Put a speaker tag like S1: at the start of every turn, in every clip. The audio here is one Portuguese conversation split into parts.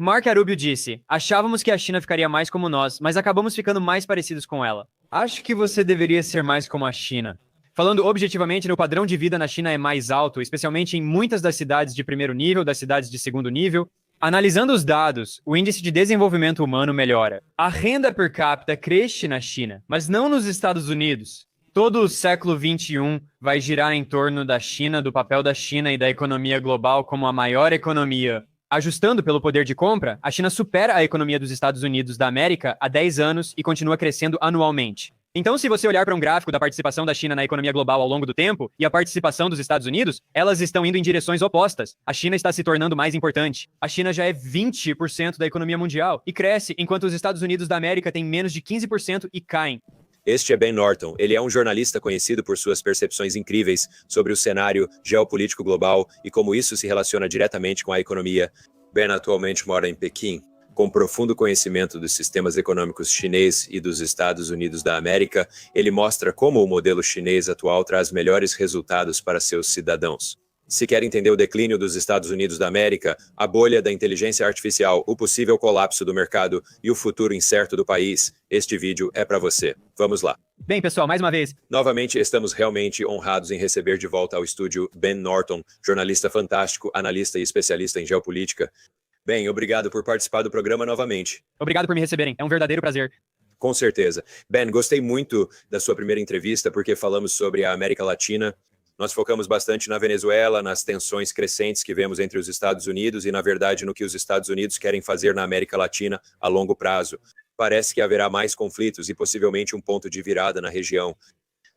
S1: Marco Rubio disse: achávamos que a China ficaria mais como nós, mas acabamos ficando mais parecidos com ela. Acho que você deveria ser mais como a China. Falando objetivamente, o padrão de vida na China é mais alto, especialmente em muitas das cidades de primeiro nível, das cidades de segundo nível. Analisando os dados, o índice de desenvolvimento humano melhora. A renda per capita cresce na China, mas não nos Estados Unidos. Todo o século XXI vai girar em torno da China, do papel da China e da economia global como a maior economia. Ajustando pelo poder de compra, a China supera a economia dos Estados Unidos da América há 10 anos e continua crescendo anualmente. Então, se você olhar para um gráfico da participação da China na economia global ao longo do tempo e a participação dos Estados Unidos, elas estão indo em direções opostas. A China está se tornando mais importante. A China já é 20% da economia mundial e cresce, enquanto os Estados Unidos da América têm menos de 15% e caem.
S2: Este é Ben Norton. Ele é um jornalista conhecido por suas percepções incríveis sobre o cenário geopolítico global e como isso se relaciona diretamente com a economia. Ben atualmente mora em Pequim. Com profundo conhecimento dos sistemas econômicos chinês e dos Estados Unidos da América, ele mostra como o modelo chinês atual traz melhores resultados para seus cidadãos. Se quer entender o declínio dos Estados Unidos da América, a bolha da inteligência artificial, o possível colapso do mercado e o futuro incerto do país, este vídeo é para você. Vamos lá.
S1: Bem, pessoal, mais uma vez.
S2: Novamente, estamos realmente honrados em receber de volta ao estúdio Ben Norton, jornalista fantástico, analista e especialista em geopolítica. Ben, obrigado por participar do programa novamente.
S1: Obrigado por me receberem. É um verdadeiro prazer.
S2: Com certeza. Ben, gostei muito da sua primeira entrevista porque falamos sobre a América Latina. Nós focamos bastante na Venezuela, nas tensões crescentes que vemos entre os Estados Unidos e, na verdade, no que os Estados Unidos querem fazer na América Latina a longo prazo. Parece que haverá mais conflitos e possivelmente um ponto de virada na região.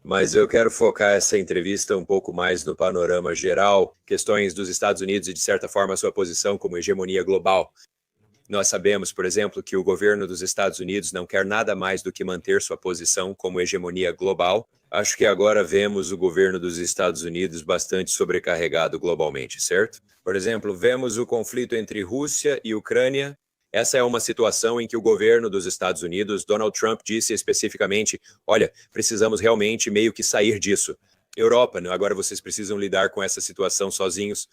S2: Mas eu quero focar essa entrevista um pouco mais no panorama geral, questões dos Estados Unidos e, de certa forma, sua posição como hegemonia global. Nós sabemos, por exemplo, que o governo dos Estados Unidos não quer nada mais do que manter sua posição como hegemonia global. Acho que agora vemos o governo dos Estados Unidos bastante sobrecarregado globalmente, certo? Por exemplo, vemos o conflito entre Rússia e Ucrânia. Essa é uma situação em que o governo dos Estados Unidos, Donald Trump, disse especificamente: olha, precisamos realmente meio que sair disso. Europa, agora vocês precisam lidar com essa situação sozinhos.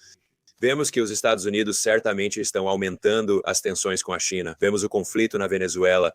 S2: Vemos que os Estados Unidos certamente estão aumentando as tensões com a China. Vemos o conflito na Venezuela.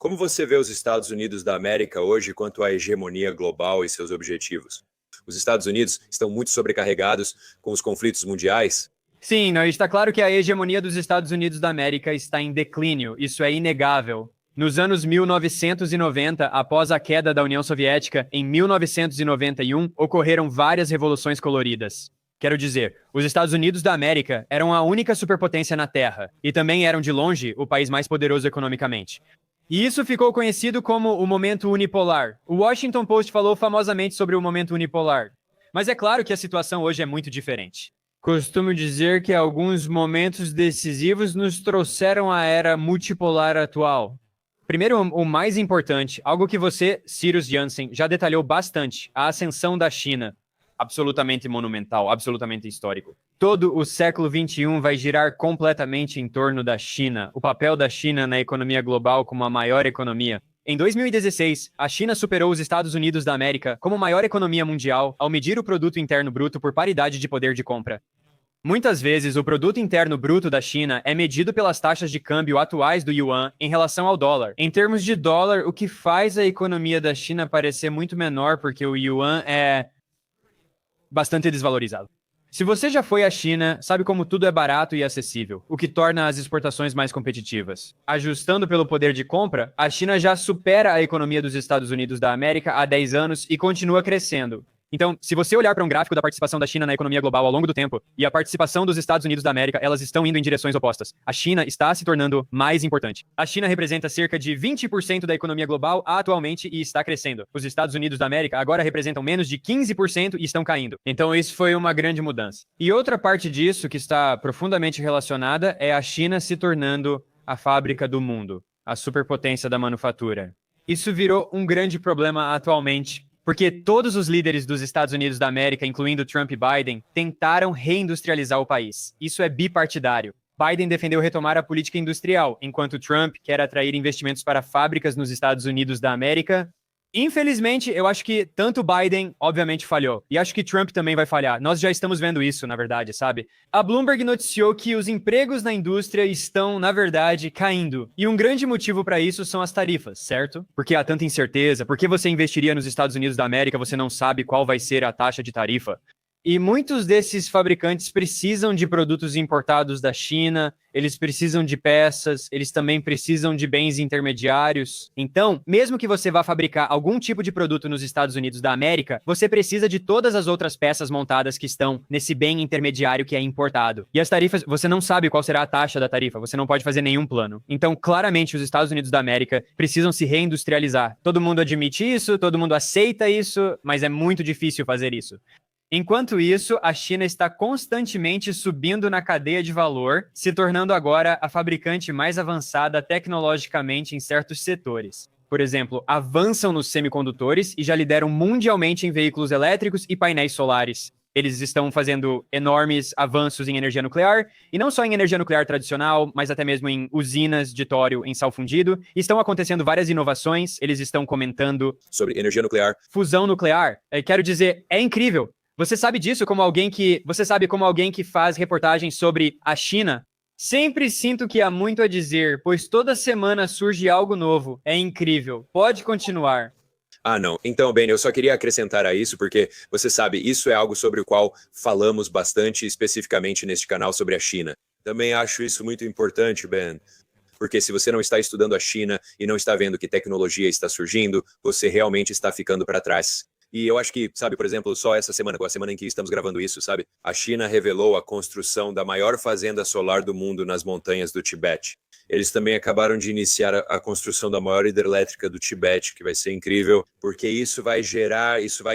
S2: Como você vê os Estados Unidos da América hoje quanto à hegemonia global e seus objetivos? Os Estados Unidos estão muito sobrecarregados com os conflitos mundiais?
S1: Sim, está claro que a hegemonia dos Estados Unidos da América está em declínio. Isso é inegável. Nos anos 1990, após a queda da União Soviética, em 1991, ocorreram várias revoluções coloridas. Quero dizer, os Estados Unidos da América eram a única superpotência na Terra e também eram, de longe, o país mais poderoso economicamente. E isso ficou conhecido como o momento unipolar. O Washington Post falou famosamente sobre o momento unipolar. Mas é claro que a situação hoje é muito diferente. Costumo dizer que alguns momentos decisivos nos trouxeram à era multipolar atual. Primeiro, o mais importante, algo que você, Cyrus Jansen, já detalhou bastante, a ascensão da China. Absolutamente monumental, absolutamente histórico. Todo o século XXI vai girar completamente em torno da China, o papel da China na economia global como a maior economia. Em 2016, a China superou os Estados Unidos da América como maior economia mundial ao medir o produto interno bruto por paridade de poder de compra. Muitas vezes, o produto interno bruto da China é medido pelas taxas de câmbio atuais do yuan em relação ao dólar. Em termos de dólar, o que faz a economia da China parecer muito menor porque o yuan é bastante desvalorizado. Se você já foi à China, sabe como tudo é barato e acessível, o que torna as exportações mais competitivas. Ajustando pelo poder de compra, a China já supera a economia dos Estados Unidos da América há 10 anos e continua crescendo. Então, se você olhar para um gráfico da participação da China na economia global ao longo do tempo e a participação dos Estados Unidos da América, elas estão indo em direções opostas. A China está se tornando mais importante. A China representa cerca de 20% da economia global atualmente e está crescendo. Os Estados Unidos da América agora representam menos de 15% e estão caindo. Então, isso foi uma grande mudança. E outra parte disso que está profundamente relacionada é a China se tornando a fábrica do mundo, a superpotência da manufatura. Isso virou um grande problema atualmente, porque todos os líderes dos Estados Unidos da América, incluindo Trump e Biden, tentaram reindustrializar o país. Isso é bipartidário. Biden defendeu retomar a política industrial, enquanto Trump quer atrair investimentos para fábricas nos Estados Unidos da América Infelizmente, eu acho que tanto Biden, obviamente, falhou. E acho que Trump também vai falhar. Nós já estamos vendo isso, na verdade, sabe? A Bloomberg noticiou que os empregos na indústria estão, na verdade, caindo. E um grande motivo para isso são as tarifas, certo? Porque há tanta incerteza. Por que você investiria nos Estados Unidos da América, você não sabe qual vai ser a taxa de tarifa? E muitos desses fabricantes precisam de produtos importados da China, eles precisam de peças, eles também precisam de bens intermediários. Então, mesmo que você vá fabricar algum tipo de produto nos Estados Unidos da América, você precisa de todas as outras peças montadas que estão nesse bem intermediário que é importado. E as tarifas, você não sabe qual será a taxa da tarifa, você não pode fazer nenhum plano. Então, claramente, os Estados Unidos da América precisam se reindustrializar. Todo mundo admite isso, todo mundo aceita isso, mas é muito difícil fazer isso. Enquanto isso, a China está constantemente subindo na cadeia de valor, se tornando agora a fabricante mais avançada tecnologicamente em certos setores. Por exemplo, avançam nos semicondutores e já lideram mundialmente em veículos elétricos e painéis solares. Eles estão fazendo enormes avanços em energia nuclear, e não só em energia nuclear tradicional, mas até mesmo em usinas de tório em sal fundido. E estão acontecendo várias inovações, eles estão comentando
S2: sobre energia nuclear.
S1: Fusão nuclear. Quero dizer, é incrível. Você sabe disso como alguém que faz reportagens sobre a China? Sempre sinto que há muito a dizer, pois toda semana surge algo novo. É incrível. Pode continuar.
S2: Ah, não. Então, Ben, eu só queria acrescentar a isso, porque você sabe, isso é algo sobre o qual falamos bastante especificamente neste canal sobre a China. Também acho isso muito importante, Ben. Porque se você não está estudando a China e não está vendo que tecnologia está surgindo, você realmente está ficando para trás. E eu acho que, sabe, por exemplo, só essa semana, com a semana em que estamos gravando isso, sabe? A China revelou a construção da maior fazenda solar do mundo nas montanhas do Tibete. Eles também acabaram de iniciar a construção da maior hidrelétrica do Tibete, que vai ser incrível, porque isso vai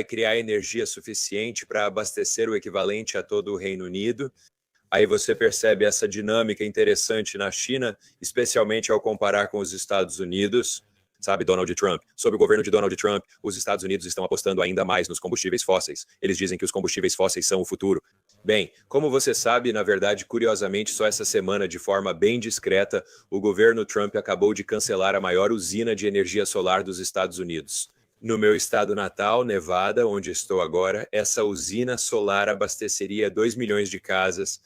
S2: criar energia suficiente para abastecer o equivalente a todo o Reino Unido. Aí você percebe essa dinâmica interessante na China, especialmente ao comparar com os Estados Unidos. Sabe, Donald Trump. Sob o governo de Donald Trump, os Estados Unidos estão apostando ainda mais nos combustíveis fósseis. Eles dizem que os combustíveis fósseis são o futuro. Bem, como você sabe, na verdade, curiosamente, só essa semana, de forma bem discreta, o governo Trump acabou de cancelar a maior usina de energia solar dos Estados Unidos. No meu estado natal, Nevada, onde estou agora, essa usina solar abasteceria 2 milhões de casas.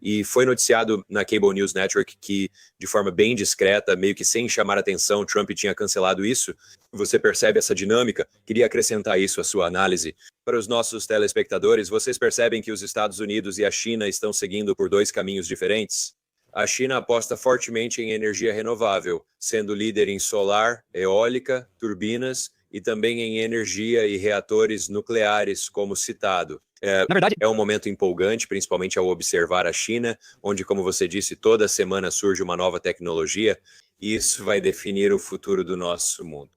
S2: E foi noticiado na Cable News Network que, de forma bem discreta, meio que sem chamar atenção, Trump tinha cancelado isso. Você percebe essa dinâmica? Queria acrescentar isso à sua análise. Para os nossos telespectadores, vocês percebem que os Estados Unidos e a China estão seguindo por dois caminhos diferentes? A China aposta fortemente em energia renovável, sendo líder em solar, eólica, turbinas e também em energia e reatores nucleares, como citado.
S1: Na verdade,
S2: É um momento empolgante, principalmente ao observar a China, onde, como você disse, toda semana surge uma nova tecnologia, e isso vai definir o futuro do nosso mundo.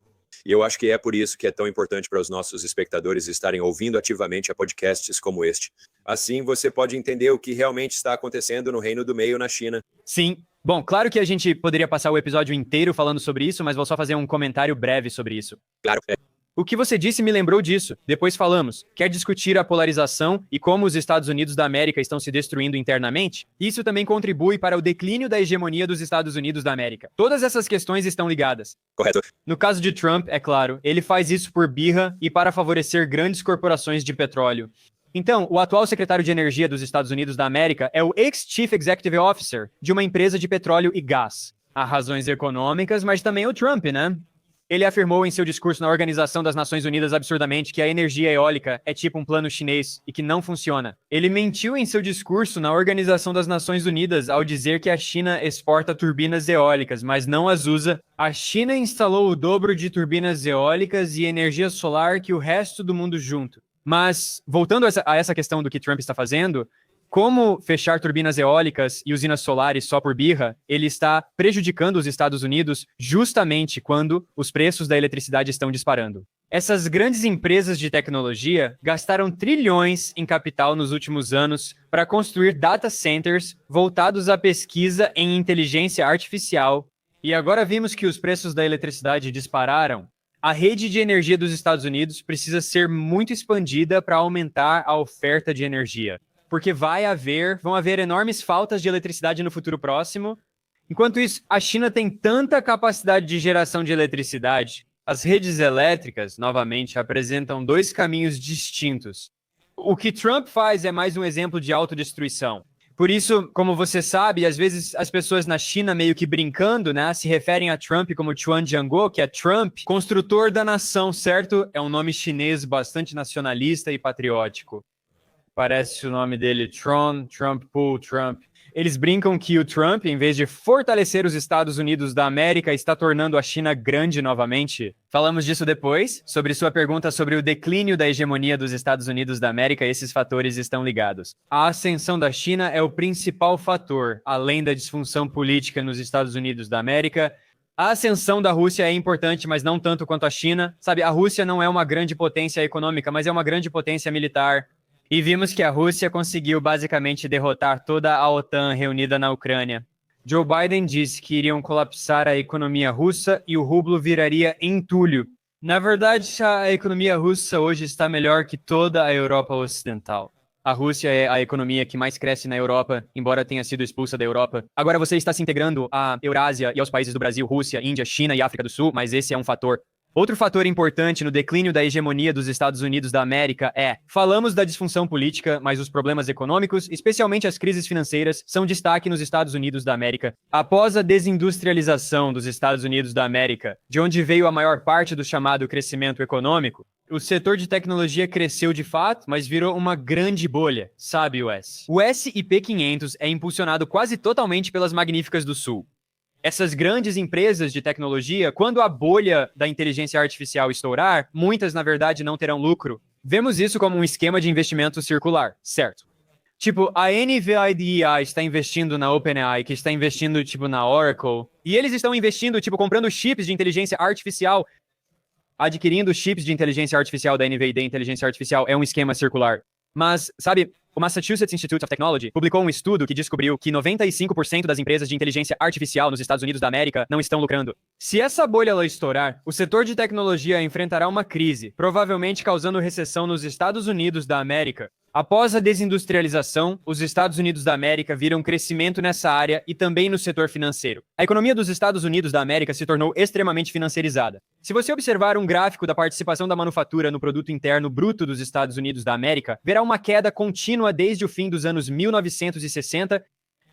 S2: E eu acho que é por isso que é tão importante para os nossos espectadores estarem ouvindo ativamente a podcasts como este. Assim, você pode entender o que realmente está acontecendo no Reino do Meio na China.
S1: sim. Bom, claro que a gente poderia passar o episódio inteiro falando sobre isso, mas vou só fazer um comentário breve sobre isso.
S2: Claro,
S1: O que você disse me lembrou disso. Depois falamos. Quer discutir a polarização e como os Estados Unidos da América estão se destruindo internamente? Isso também contribui para o declínio da hegemonia dos Estados Unidos da América. Todas essas questões estão ligadas.
S2: correto.
S1: No caso de Trump, é claro, ele faz isso por birra e para favorecer grandes corporações de petróleo. Então, o atual secretário de Energia dos Estados Unidos da América é o ex-Chief Executive Officer de uma empresa de petróleo e gás. Há razões econômicas, mas também o Trump, né? Ele afirmou em seu discurso na Organização das Nações Unidas absurdamente que a energia eólica é tipo um plano chinês e que não funciona. Ele mentiu em seu discurso na Organização das Nações Unidas ao dizer que a China exporta turbinas eólicas, mas não as usa. A China instalou o dobro de turbinas eólicas e energia solar que o resto do mundo junto. Mas, voltando a essa questão do que Trump está fazendo, como fechar turbinas eólicas e usinas solares só por birra, ele está prejudicando os Estados Unidos justamente quando os preços da eletricidade estão disparando. Essas grandes empresas de tecnologia gastaram trilhões em capital nos últimos anos para construir data centers voltados à pesquisa em inteligência artificial. E agora vimos que os preços da eletricidade dispararam. A rede de energia dos Estados Unidos precisa ser muito expandida para aumentar a oferta de energia. Porque vão haver enormes faltas de eletricidade no futuro próximo. Enquanto isso, a China tem tanta capacidade de geração de eletricidade As redes elétricas, novamente, apresentam dois caminhos distintos. O que Trump faz é mais um exemplo de autodestruição. Por isso, como você sabe, às vezes as pessoas na China meio que brincando, né, se referem a Trump como Chuan Jiangguo, que é Trump, construtor da nação, certo? É um nome chinês bastante nacionalista e patriótico. Parece o nome dele, Trump Pool, Trump. Eles brincam que o Trump, em vez de fortalecer os Estados Unidos da América, está tornando a China grande novamente. Falamos disso depois. Sobre sua pergunta sobre o declínio da hegemonia dos Estados Unidos da América, esses fatores estão ligados. A ascensão da China é o principal fator, além da disfunção política nos Estados Unidos da América. A ascensão da Rússia é importante, mas não tanto quanto a China. Sabe, a Rússia não é uma grande potência econômica, mas é uma grande potência militar. E vimos que a Rússia conseguiu basicamente derrotar toda a OTAN reunida na Ucrânia. Joe Biden disse que iriam colapsar a economia russa e o rublo viraria entulho. Na verdade, a economia russa hoje está melhor que toda a Europa Ocidental. A Rússia é a economia que mais cresce na Europa, embora tenha sido expulsa da Europa. Agora você está se integrando à Eurásia e aos países do Brasil, Rússia, Índia, China e África do Sul, mas esse é um fator. Outro fator importante no declínio da hegemonia dos Estados Unidos da América é: falamos da disfunção política, mas os problemas econômicos, especialmente as crises financeiras, são destaque nos Estados Unidos da América. Após a desindustrialização dos Estados Unidos da América, de onde veio a maior parte do chamado crescimento econômico, o setor de tecnologia cresceu de fato, mas virou uma grande bolha, sabe, Wes? O S&P 500 é impulsionado quase totalmente pelas magníficas do Sul. Essas grandes empresas de tecnologia, quando a bolha da inteligência artificial estourar, muitas, na verdade, não terão lucro. Vemos isso como um esquema de investimento circular, certo? Tipo, a NVIDIA está investindo na OpenAI, que está investindo, tipo, na Oracle. E eles estão investindo, tipo, comprando chips de inteligência artificial, adquirindo chips de inteligência artificial da NVIDIA. Inteligência artificial é um esquema circular. Mas, sabe, o Massachusetts Institute of Technology publicou um estudo que descobriu que 95% das empresas de inteligência artificial nos Estados Unidos da América não estão lucrando. Se essa bolha ela estourar, o setor de tecnologia enfrentará uma crise, provavelmente causando recessão nos Estados Unidos da América. Após a desindustrialização, os Estados Unidos da América viram crescimento nessa área e também no setor financeiro. A economia dos Estados Unidos da América se tornou extremamente financiarizada. Se você observar um gráfico da participação da manufatura no produto interno bruto dos Estados Unidos da América, verá uma queda contínua desde o fim dos anos 1960.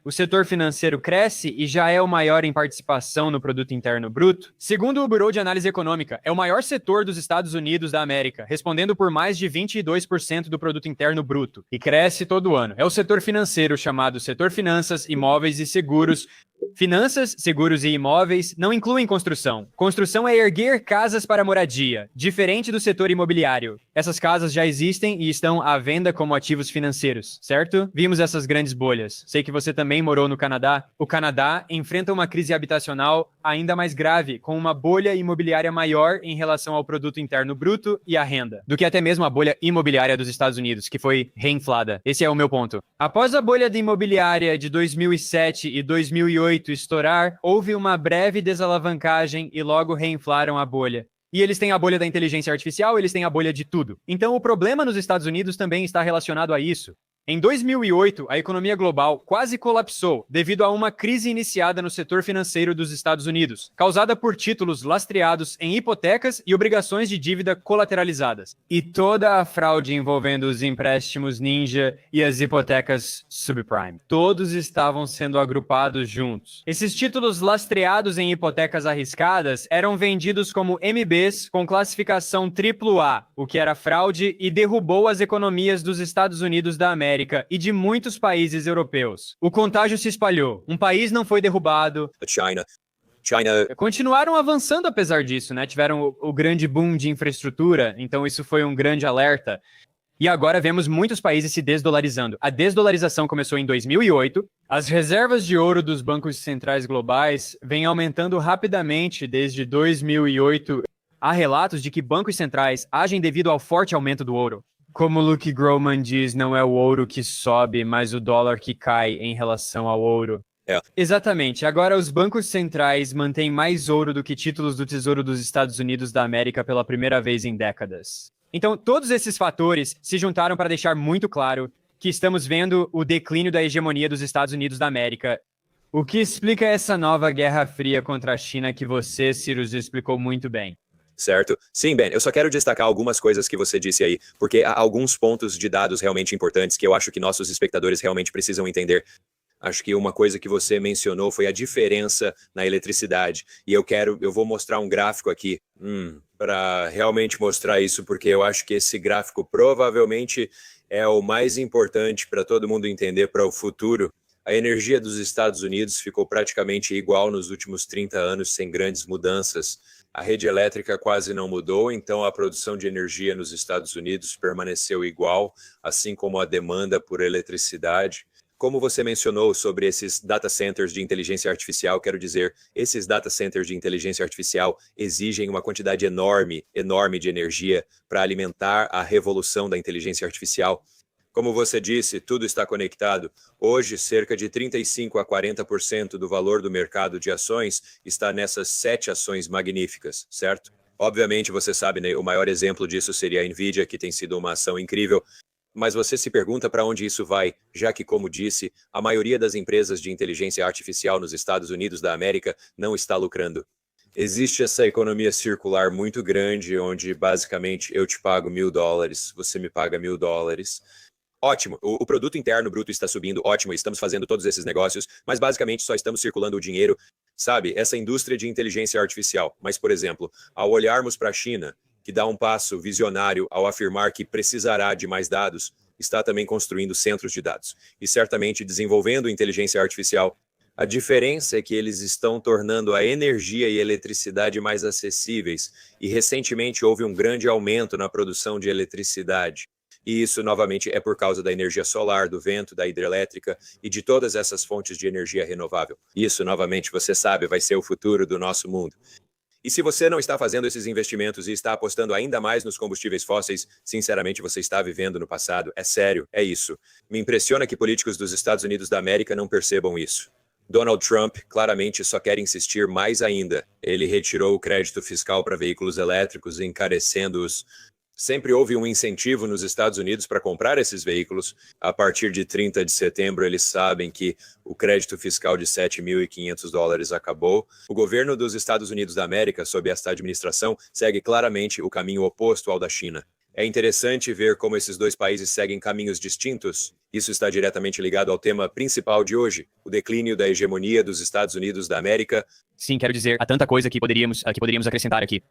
S1: O setor financeiro cresce e já é o maior em participação no produto interno bruto. Segundo o Bureau de Análise Econômica, é o maior setor dos Estados Unidos da América, respondendo por mais de 22% do produto interno bruto, e cresce todo ano. É o setor financeiro, chamado setor finanças, imóveis e seguros. Finanças, seguros e imóveis não incluem construção. Construção é erguer casas para moradia, diferente do setor imobiliário. Essas casas já existem e estão à venda como ativos financeiros, certo? Vimos essas grandes bolhas. Sei que você também morou no Canadá. O Canadá enfrenta uma crise habitacional ainda mais grave, com uma bolha imobiliária maior em relação ao produto interno bruto e à renda, do que até mesmo a bolha imobiliária dos Estados Unidos, que foi reinflada. Esse é o meu ponto. Após a bolha da imobiliária de 2007 e 2008 estourar, houve uma breve desalavancagem e logo reinflaram a bolha. E eles têm a bolha da inteligência artificial, eles têm a bolha de tudo. Então o problema nos Estados Unidos também está relacionado a isso. Em 2008, a economia global quase colapsou devido a uma crise iniciada no setor financeiro dos Estados Unidos, causada por títulos lastreados em hipotecas e obrigações de dívida colateralizadas. E toda a fraude envolvendo os empréstimos ninja e as hipotecas subprime. Todos estavam sendo agrupados juntos. Esses títulos lastreados em hipotecas arriscadas eram vendidos como MBs com classificação AAA, o que era fraude e derrubou as economias dos Estados Unidos da América e de muitos países europeus. O contágio se espalhou. Um país não foi derrubado.
S2: China.
S1: Continuaram avançando apesar disso, né? Tiveram o grande boom de infraestrutura, então isso foi um grande alerta. E agora vemos muitos países se desdolarizando. A desdolarização começou em 2008. As reservas de ouro dos bancos centrais globais vêm aumentando rapidamente desde 2008. Há relatos de que bancos centrais agem devido ao forte aumento do ouro. Como Luke Groman diz, não é o ouro que sobe, mas o dólar que cai em relação ao ouro. Exatamente. Agora, os bancos centrais mantêm mais ouro do que títulos do Tesouro dos Estados Unidos da América pela primeira vez em décadas. Então, todos esses fatores se juntaram para deixar muito claro que estamos vendo o declínio da hegemonia dos Estados Unidos da América. O que explica essa nova Guerra Fria contra a China que você, Cyrus, explicou muito bem.
S2: certo? Sim, Ben, eu só quero destacar algumas coisas que você disse aí, porque há alguns pontos de dados realmente importantes que eu acho que nossos espectadores realmente precisam entender. Acho que uma coisa que você mencionou foi a diferença na eletricidade. E eu vou mostrar um gráfico aqui, para realmente mostrar isso, porque eu acho que esse gráfico provavelmente é o mais importante para todo mundo entender para o futuro. A energia dos Estados Unidos ficou praticamente igual nos últimos 30 anos, sem grandes mudanças. A rede elétrica quase não mudou, então a produção de energia nos Estados Unidos permaneceu igual, assim como a demanda por eletricidade. Como você mencionou sobre esses data centers de inteligência artificial, quero dizer, esses data centers de inteligência artificial exigem uma quantidade enorme de energia para alimentar a revolução da inteligência artificial. Como você disse, tudo está conectado. Hoje, cerca de 35 a 40% do valor do mercado de ações está nessas 7 ações magníficas, certo? Obviamente, você sabe, né, o maior exemplo disso seria a Nvidia, que tem sido uma ação incrível. Mas você se pergunta para onde isso vai, já que, como disse, a maioria das empresas de inteligência artificial nos Estados Unidos da América não está lucrando. Existe essa economia circular muito grande, onde basicamente eu te pago $1.000, você me paga $1.000. Ótimo, o produto interno bruto está subindo, ótimo, estamos fazendo todos esses negócios, mas basicamente só estamos circulando o dinheiro, sabe? Essa indústria de inteligência artificial. Mas, por exemplo, ao olharmos para a China, que dá um passo visionário ao afirmar que precisará de mais dados, está também construindo centros de dados e certamente desenvolvendo inteligência artificial. A diferença é que eles estão tornando a energia e a eletricidade mais acessíveis e recentemente houve um grande aumento na produção de eletricidade. E isso, novamente, é por causa da energia solar, do vento, da hidrelétrica e de todas essas fontes de energia renovável. Isso, novamente, você sabe, vai ser o futuro do nosso mundo. E se você não está fazendo esses investimentos e está apostando ainda mais nos combustíveis fósseis, sinceramente você está vivendo no passado. É sério, é isso. Me impressiona que políticos dos Estados Unidos da América não percebam isso. Donald Trump claramente só quer insistir mais ainda. Ele retirou o crédito fiscal para veículos elétricos, encarecendo-os. Sempre houve um incentivo nos Estados Unidos para comprar esses veículos. A partir de 30 de setembro, eles sabem que o crédito fiscal de $7.500 acabou. O governo dos Estados Unidos da América, sob esta administração, segue claramente o caminho oposto ao da China. É interessante ver como esses dois países seguem caminhos distintos. Isso está diretamente ligado ao tema principal de hoje, o declínio da hegemonia dos Estados Unidos da América.
S1: Sim, quero dizer, há tanta coisa que poderíamos acrescentar aqui.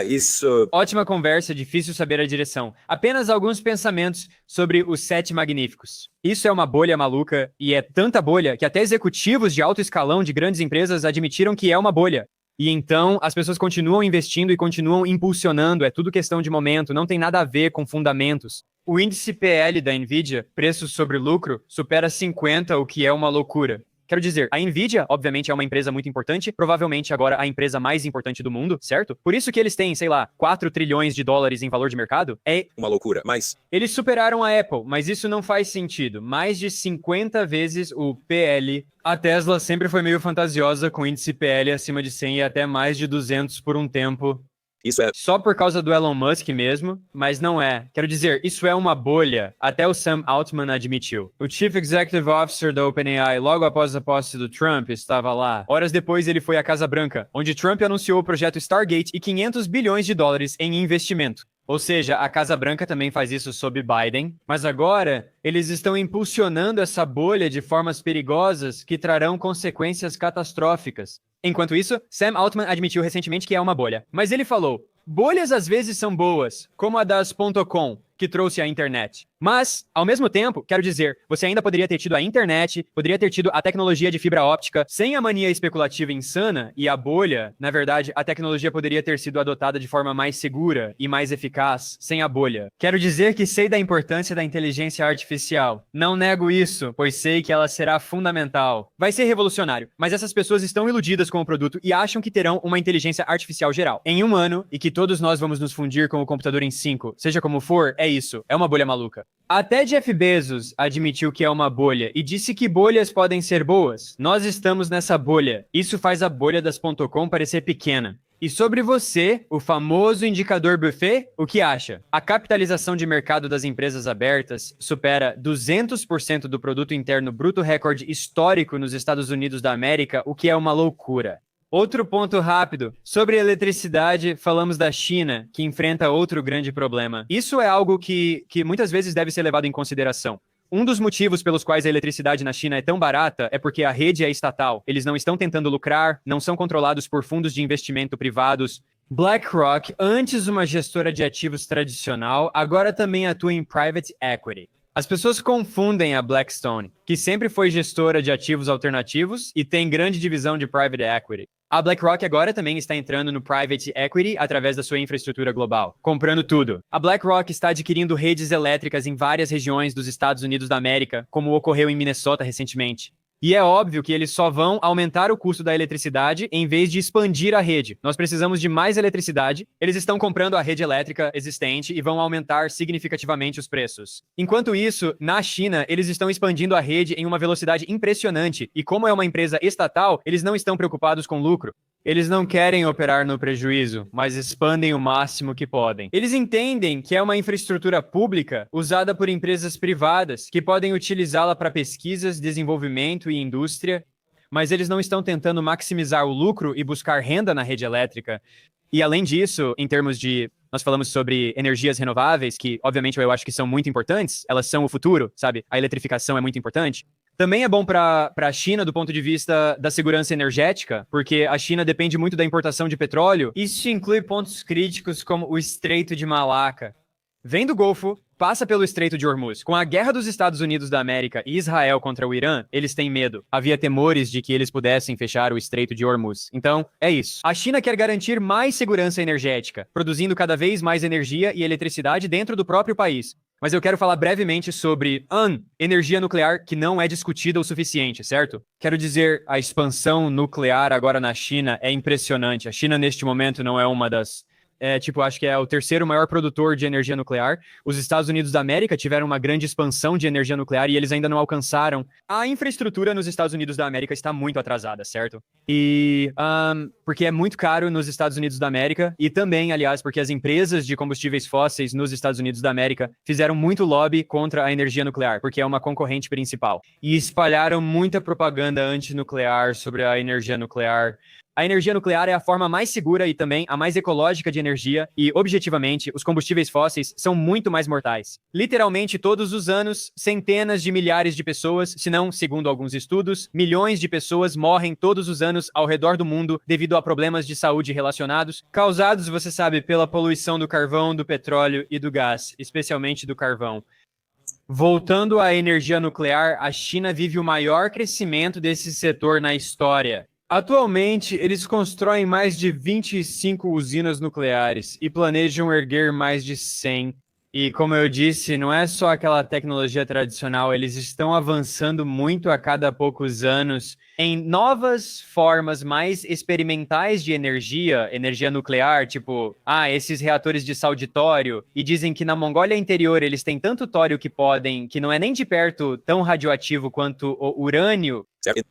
S2: Isso...
S1: Ótima conversa, difícil saber a direção. Apenas alguns pensamentos sobre os 7 magníficos. Isso é uma bolha maluca, e é tanta bolha que até executivos de alto escalão de grandes empresas admitiram que é uma bolha. E então, as pessoas continuam investindo e continuam impulsionando, é tudo questão de momento, não tem nada a ver com fundamentos. O índice PL da Nvidia, preço sobre lucro, supera 50, o que é uma loucura. Quero dizer, a Nvidia, obviamente, é uma empresa muito importante, provavelmente agora a empresa mais importante do mundo, certo? Por isso que eles têm, sei lá, 4 trilhões de dólares em valor de mercado. É
S2: uma loucura, mas...
S1: Eles superaram a Apple, mas isso não faz sentido. Mais de 50 vezes o PL. A Tesla sempre foi meio fantasiosa, com índice PL acima de 100 e até mais de 200 por um tempo.
S2: Isso é
S1: só por causa do Elon Musk mesmo, mas não é. Quero dizer, isso é uma bolha. Até o Sam Altman admitiu. O Chief Executive Officer da OpenAI, logo após a posse do Trump, estava lá. Horas depois, ele foi à Casa Branca, onde Trump anunciou o projeto Stargate e 500 bilhões de dólares em investimento. Ou seja, a Casa Branca também faz isso sob Biden, mas agora eles estão impulsionando essa bolha de formas perigosas que trarão consequências catastróficas. Enquanto isso, Sam Altman admitiu recentemente que é uma bolha. Mas ele falou, bolhas às vezes são boas, como a das .com, que trouxe a internet. Mas, ao mesmo tempo, quero dizer, você ainda poderia ter tido a internet, poderia ter tido a tecnologia de fibra óptica, sem a mania especulativa insana e a bolha. Na verdade, a tecnologia poderia ter sido adotada de forma mais segura e mais eficaz, sem a bolha. Quero dizer que sei da importância da inteligência artificial. Não nego isso, pois sei que ela será fundamental. Vai ser revolucionário, mas essas pessoas estão iludidas com o produto e acham que terão uma inteligência artificial geral em um ano e que todos nós vamos nos fundir com o computador em 5. Seja como for, é isso. É uma bolha maluca. Até Jeff Bezos admitiu que é uma bolha e disse que bolhas podem ser boas. Nós estamos nessa bolha. Isso faz a bolha das .com parecer pequena. E sobre você, o famoso indicador Buffett, o que acha? A capitalização de mercado das empresas abertas supera 200% do produto interno bruto recorde histórico nos Estados Unidos da América, o que é uma loucura. Outro ponto rápido. Sobre eletricidade, falamos da China, que enfrenta outro grande problema. Isso é algo que muitas vezes deve ser levado em consideração. Um dos motivos pelos quais a eletricidade na China é tão barata é porque a rede é estatal. Eles não estão tentando lucrar, não são controlados por fundos de investimento privados. BlackRock, antes uma gestora de ativos tradicional, agora também atua em private equity. As pessoas confundem a Blackstone, que sempre foi gestora de ativos alternativos e tem grande divisão de private equity. A BlackRock agora também está entrando no private equity através da sua infraestrutura global, comprando tudo. A BlackRock está adquirindo redes elétricas em várias regiões dos Estados Unidos da América, como ocorreu em Minnesota recentemente. E é óbvio que eles só vão aumentar o custo da eletricidade em vez de expandir a rede. Nós precisamos de mais eletricidade. Eles estão comprando a rede elétrica existente e vão aumentar significativamente os preços. Enquanto isso, na China, eles estão expandindo a rede em uma velocidade impressionante. E como é uma empresa estatal, eles não estão preocupados com lucro. Eles não querem operar no prejuízo, mas expandem o máximo que podem. Eles entendem que é uma infraestrutura pública usada por empresas privadas que podem utilizá-la para pesquisas, desenvolvimento e indústria, mas eles não estão tentando maximizar o lucro e buscar renda na rede elétrica. E além disso, em termos de... Nós falamos sobre energias renováveis, que obviamente eu acho que são muito importantes, elas são o futuro, sabe? A eletrificação é muito importante. Também é bom para a China do ponto de vista da segurança energética, porque a China depende muito da importação de petróleo. Isso inclui pontos críticos como o Estreito de Malaca. Vem do Golfo, passa pelo Estreito de Hormuz. Com a guerra dos Estados Unidos da América e Israel contra o Irã, eles têm medo. Havia temores de que eles pudessem fechar o Estreito de Hormuz. Então, é isso. A China quer garantir mais segurança energética, produzindo cada vez mais energia e eletricidade dentro do próprio país. Mas eu quero falar brevemente sobre energia nuclear que não é discutida o suficiente, certo? Quero dizer, a expansão nuclear agora na China é impressionante. A China, neste momento, não é uma das... acho que é o terceiro maior produtor de energia nuclear. Os Estados Unidos da América tiveram uma grande expansão de energia nuclear e eles ainda não alcançaram. A infraestrutura nos Estados Unidos da América está muito atrasada, certo? E porque é muito caro nos Estados Unidos da América e também, aliás, porque as empresas de combustíveis fósseis nos Estados Unidos da América fizeram muito lobby contra a energia nuclear, porque é uma concorrente principal. E espalharam muita propaganda antinuclear sobre a energia nuclear. A energia nuclear é a forma mais segura e também a mais ecológica de energia e, objetivamente, os combustíveis fósseis são muito mais mortais. Literalmente, todos os anos, centenas de milhares de pessoas, se não, segundo alguns estudos, milhões de pessoas morrem todos os anos ao redor do mundo devido a problemas de saúde relacionados, causados, você sabe, pela poluição do carvão, do petróleo e do gás, especialmente do carvão. Voltando à energia nuclear, a China vive o maior crescimento desse setor na história. Atualmente, eles constroem mais de 25 usinas nucleares e planejam erguer mais de 100. E, como eu disse, não é só aquela tecnologia tradicional, eles estão avançando muito a cada poucos anos em novas formas mais experimentais de energia nuclear, tipo, esses reatores de sal de tório, e dizem que na Mongólia Interior eles têm tanto tório que não é nem de perto tão radioativo quanto o urânio,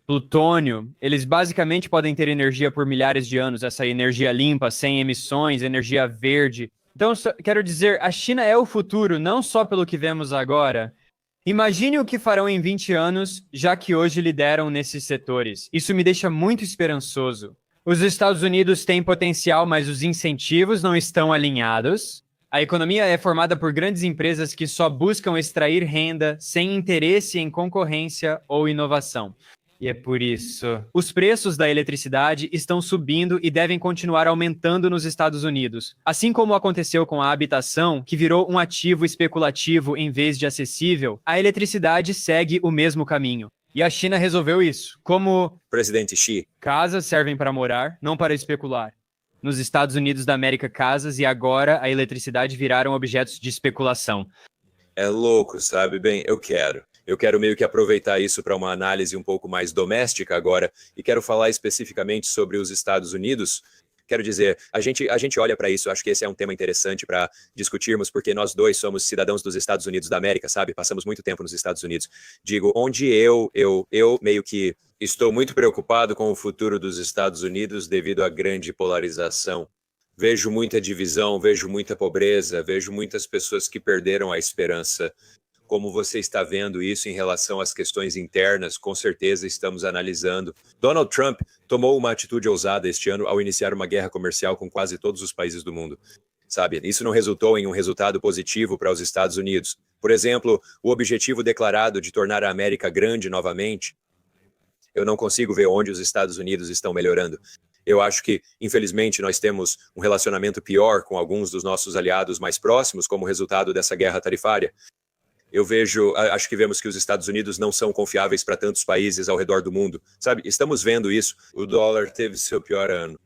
S1: plutônio. Eles basicamente podem ter energia por milhares de anos, essa energia limpa, sem emissões, energia verde. Então, quero dizer, a China é o futuro, não só pelo que vemos agora. Imagine o que farão em 20 anos, já que hoje lideram nesses setores. Isso me deixa muito esperançoso. Os Estados Unidos têm potencial, mas os incentivos não estão alinhados. A economia é formada por grandes empresas que só buscam extrair renda sem interesse em concorrência ou inovação. E é por isso. Os preços da eletricidade estão subindo e devem continuar aumentando nos Estados Unidos. Assim como aconteceu com a habitação, que virou um ativo especulativo em vez de acessível, a eletricidade segue o mesmo caminho. E a China resolveu isso. Como
S2: Presidente Xi.
S1: Casas servem para morar, não para especular. Nos Estados Unidos da América, casas e agora a eletricidade viraram objetos de especulação.
S2: É louco, sabe? Bem, eu quero meio que aproveitar isso para uma análise um pouco mais doméstica agora e quero falar especificamente sobre os Estados Unidos. Quero dizer, a gente olha para isso, acho que esse é um tema interessante para discutirmos, porque nós dois somos cidadãos dos Estados Unidos da América, sabe? Passamos muito tempo nos Estados Unidos. Digo, onde eu meio que estou muito preocupado com o futuro dos Estados Unidos devido à grande polarização. Vejo muita divisão, vejo muita pobreza, vejo muitas pessoas que perderam a esperança. Como você está vendo isso em relação às questões internas, com certeza estamos analisando. Donald Trump tomou uma atitude ousada este ano ao iniciar uma guerra comercial com quase todos os países do mundo. Sabe, isso não resultou em um resultado positivo para os Estados Unidos. Por exemplo, o objetivo declarado de tornar a América grande novamente, eu não consigo ver onde os Estados Unidos estão melhorando. Eu acho que, infelizmente, nós temos um relacionamento pior com alguns dos nossos aliados mais próximos como resultado dessa guerra tarifária. Acho que vemos que os Estados Unidos não são confiáveis para tantos países ao redor do mundo. Sabe, estamos vendo isso. O dólar teve seu pior ano.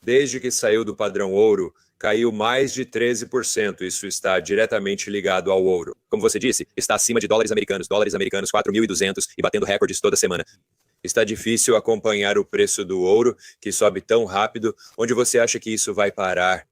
S2: Desde que saiu do padrão ouro, caiu mais de 13%. Isso está diretamente ligado ao ouro. Como você disse, está acima de dólares americanos 4.200 e batendo recordes toda semana. Está difícil acompanhar o preço do ouro, que sobe tão rápido. Onde você acha que isso vai parar?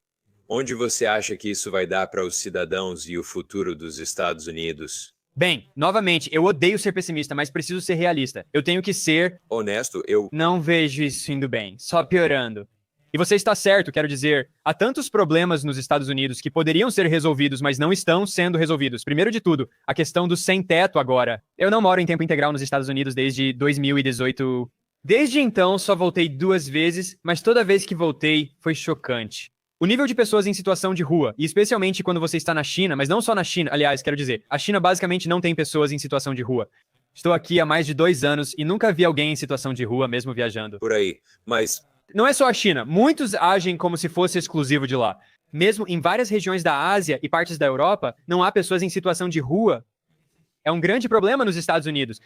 S2: Onde você acha que isso vai dar para os cidadãos e o futuro dos Estados Unidos?
S1: Bem, novamente, eu odeio ser pessimista, mas preciso ser realista. Eu tenho que ser
S2: honesto,
S1: não vejo isso indo bem, só piorando. E você está certo, quero dizer, há tantos problemas nos Estados Unidos que poderiam ser resolvidos, mas não estão sendo resolvidos. Primeiro de tudo, a questão do sem-teto agora. Eu não moro em tempo integral nos Estados Unidos desde 2018. Desde então, só voltei 2 vezes, mas toda vez que voltei, foi chocante. O nível de pessoas em situação de rua, e especialmente quando você está na China, mas não só na China, aliás, quero dizer, a China basicamente não tem pessoas em situação de rua. Estou aqui há mais de 2 anos e nunca vi alguém em situação de rua, mesmo viajando.
S2: Por aí, mas
S1: não é só a China, muitos agem como se fosse exclusivo de lá. Mesmo em várias regiões da Ásia e partes da Europa, não há pessoas em situação de rua. É um grande problema nos Estados Unidos.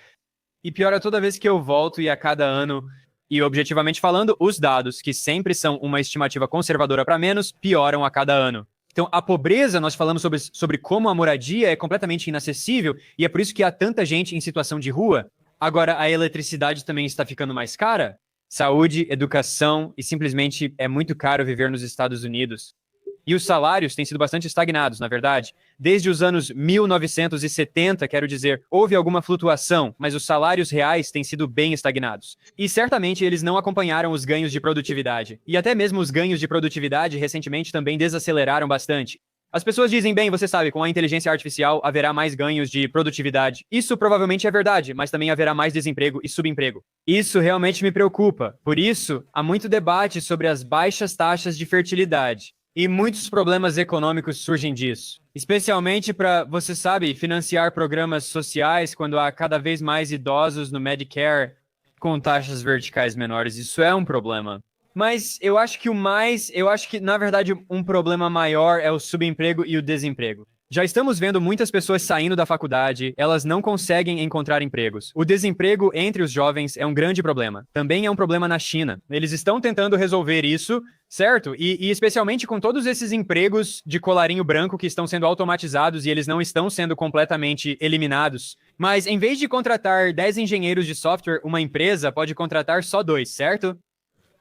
S1: E piora toda vez que eu volto e a cada ano... E, objetivamente falando, os dados, que sempre são uma estimativa conservadora para menos, pioram a cada ano. Então, a pobreza, nós falamos sobre como a moradia é completamente inacessível, e é por isso que há tanta gente em situação de rua. Agora, a eletricidade também está ficando mais cara. Saúde, educação, e simplesmente é muito caro viver nos Estados Unidos. E os salários têm sido bastante estagnados, na verdade. Desde os anos 1970, quero dizer, houve alguma flutuação, mas os salários reais têm sido bem estagnados. E certamente eles não acompanharam os ganhos de produtividade. E até mesmo os ganhos de produtividade recentemente também desaceleraram bastante. As pessoas dizem, bem, você sabe, com a inteligência artificial haverá mais ganhos de produtividade. Isso provavelmente é verdade, mas também haverá mais desemprego e subemprego. Isso realmente me preocupa. Por isso, há muito debate sobre as baixas taxas de fertilidade. E muitos problemas econômicos surgem disso. Especialmente para, você sabe, financiar programas sociais quando há cada vez mais idosos no Medicare com taxas verticais menores. Isso é um problema. Mas eu acho que na verdade um problema maior é o subemprego e o desemprego. Já estamos vendo muitas pessoas saindo da faculdade, elas não conseguem encontrar empregos. O desemprego entre os jovens é um grande problema. Também é um problema na China. Eles estão tentando resolver isso, certo? E especialmente com todos esses empregos de colarinho branco que estão sendo automatizados e eles não estão sendo completamente eliminados. Mas em vez de contratar 10 engenheiros de software, uma empresa pode contratar só 2, certo?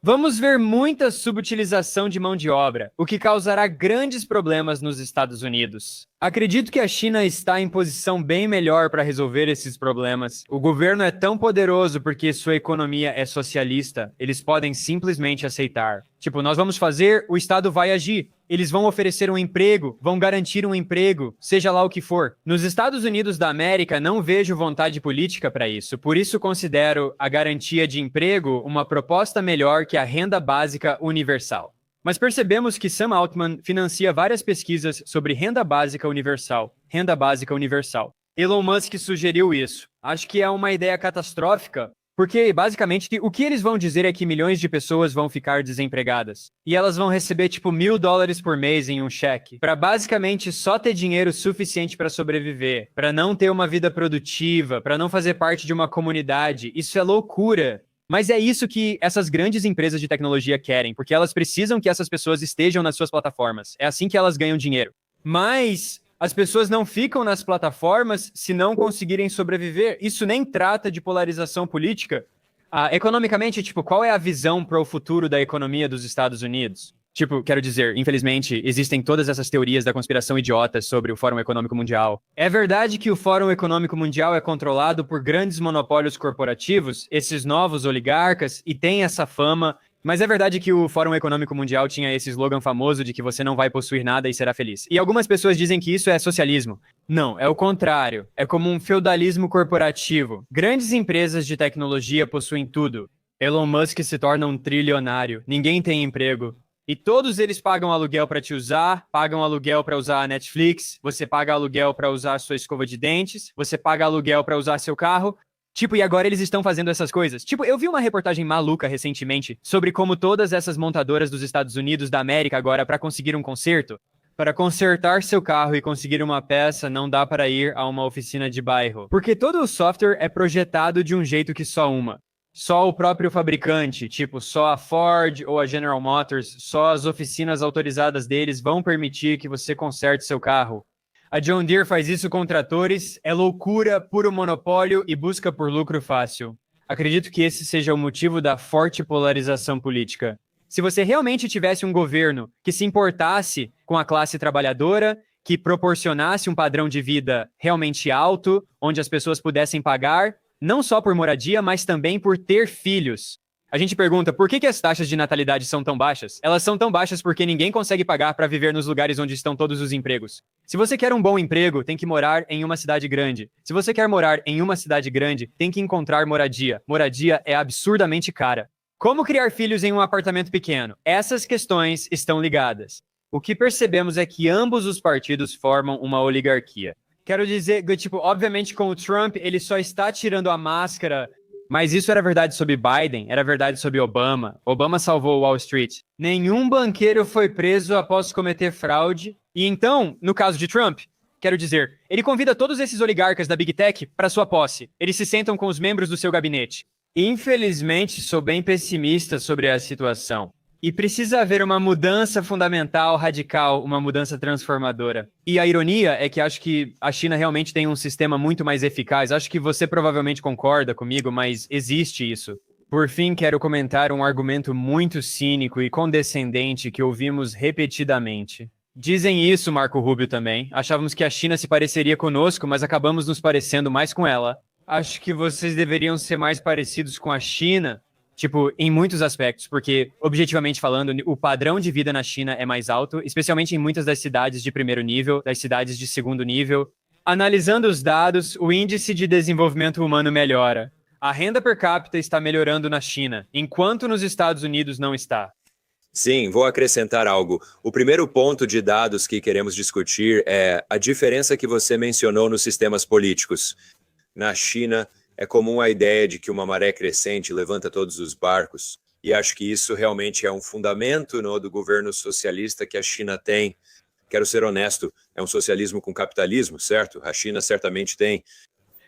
S1: Vamos ver muita subutilização de mão de obra, o que causará grandes problemas nos Estados Unidos. Acredito que a China está em posição bem melhor para resolver esses problemas. O governo é tão poderoso porque sua economia é socialista, eles podem simplesmente aceitar. Tipo, nós vamos fazer, o Estado vai agir. Eles vão oferecer um emprego, vão garantir um emprego, seja lá o que for. Nos Estados Unidos da América, não vejo vontade política para isso. Por isso, considero a garantia de emprego uma proposta melhor que a renda básica universal. Mas percebemos que Sam Altman financia várias pesquisas sobre renda básica universal. Renda básica universal. Elon Musk sugeriu isso. Acho que é uma ideia catastrófica. Porque, basicamente, o que eles vão dizer é que milhões de pessoas vão ficar desempregadas. E elas vão receber, tipo, $1.000 por mês em um cheque. Para, basicamente, só ter dinheiro suficiente para sobreviver. Para não ter uma vida produtiva. Para não fazer parte de uma comunidade. Isso é loucura. Mas é isso que essas grandes empresas de tecnologia querem. Porque elas precisam que essas pessoas estejam nas suas plataformas. É assim que elas ganham dinheiro. Mas... as pessoas não ficam nas plataformas se não conseguirem sobreviver. Isso nem trata de polarização política. Economicamente, tipo, qual é a visão para o futuro da economia dos Estados Unidos? Tipo, quero dizer, infelizmente, existem todas essas teorias da conspiração idiotas sobre o Fórum Econômico Mundial. É verdade que o Fórum Econômico Mundial é controlado por grandes monopólios corporativos, esses novos oligarcas, e tem essa fama, Mas é verdade que o Fórum Econômico Mundial tinha esse slogan famoso de que você não vai possuir nada e será feliz. E algumas pessoas dizem que isso é socialismo. Não, é o contrário. É como um feudalismo corporativo. Grandes empresas de tecnologia possuem tudo. Elon Musk se torna um trilionário. Ninguém tem emprego. E todos eles pagam aluguel para te usar, pagam aluguel para usar a Netflix, você paga aluguel para usar a sua escova de dentes, você paga aluguel para usar seu carro. Tipo, e agora eles estão fazendo essas coisas? Tipo, eu vi uma reportagem maluca recentemente sobre como todas essas montadoras dos Estados Unidos da América agora, para conseguir um conserto, para consertar seu carro e conseguir uma peça, não dá para ir a uma oficina de bairro. Porque todo o software é projetado de um jeito que só uma. Só o próprio fabricante, tipo, só a Ford ou a General Motors, só as oficinas autorizadas deles vão permitir que você conserte seu carro. A John Deere faz isso com tratores, é loucura, puro monopólio e busca por lucro fácil. Acredito que esse seja o motivo da forte polarização política. Se você realmente tivesse um governo que se importasse com a classe trabalhadora, que proporcionasse um padrão de vida realmente alto, onde as pessoas pudessem pagar, não só por moradia, mas também por ter filhos. A gente pergunta, por que as taxas de natalidade são tão baixas? Elas são tão baixas porque ninguém consegue pagar para viver nos lugares onde estão todos os empregos. Se você quer um bom emprego, tem que morar em uma cidade grande. Se você quer morar em uma cidade grande, tem que encontrar moradia. Moradia é absurdamente cara. Como criar filhos em um apartamento pequeno? Essas questões estão ligadas. O que percebemos é que ambos os partidos formam uma oligarquia. Quero dizer, tipo, obviamente com o Trump, ele só está tirando a máscara. Mas isso era verdade sobre Biden, era verdade sobre Obama. Obama salvou Wall Street. Nenhum banqueiro foi preso após cometer fraude. E então, no caso de Trump, quero dizer, ele convida todos esses oligarcas da Big Tech para sua posse. Eles se sentam com os membros do seu gabinete. Infelizmente, sou bem pessimista sobre a situação. E precisa haver uma mudança fundamental, radical, uma mudança transformadora. E a ironia é que acho que a China realmente tem um sistema muito mais eficaz. Acho que você provavelmente concorda comigo, mas existe isso. Por fim, quero comentar um argumento muito cínico e condescendente que ouvimos repetidamente. Dizem isso, Marco Rubio, também. Achávamos que a China se pareceria conosco, mas acabamos nos parecendo mais com ela. Acho que vocês deveriam ser mais parecidos com a China. Tipo, em muitos aspectos, porque, objetivamente falando, o padrão de vida na China é mais alto, especialmente em muitas das cidades de primeiro nível, das cidades de segundo nível. Analisando os dados, o índice de desenvolvimento humano melhora. A renda per capita está melhorando na China, enquanto nos Estados Unidos não está.
S2: Sim, vou acrescentar algo. O primeiro ponto de dados que queremos discutir é a diferença que você mencionou nos sistemas políticos. Na China, é comum a ideia de que uma maré crescente levanta todos os barcos, e acho que isso realmente é um fundamento do governo socialista que a China tem. Quero ser honesto, é um socialismo com capitalismo, certo? A China certamente tem.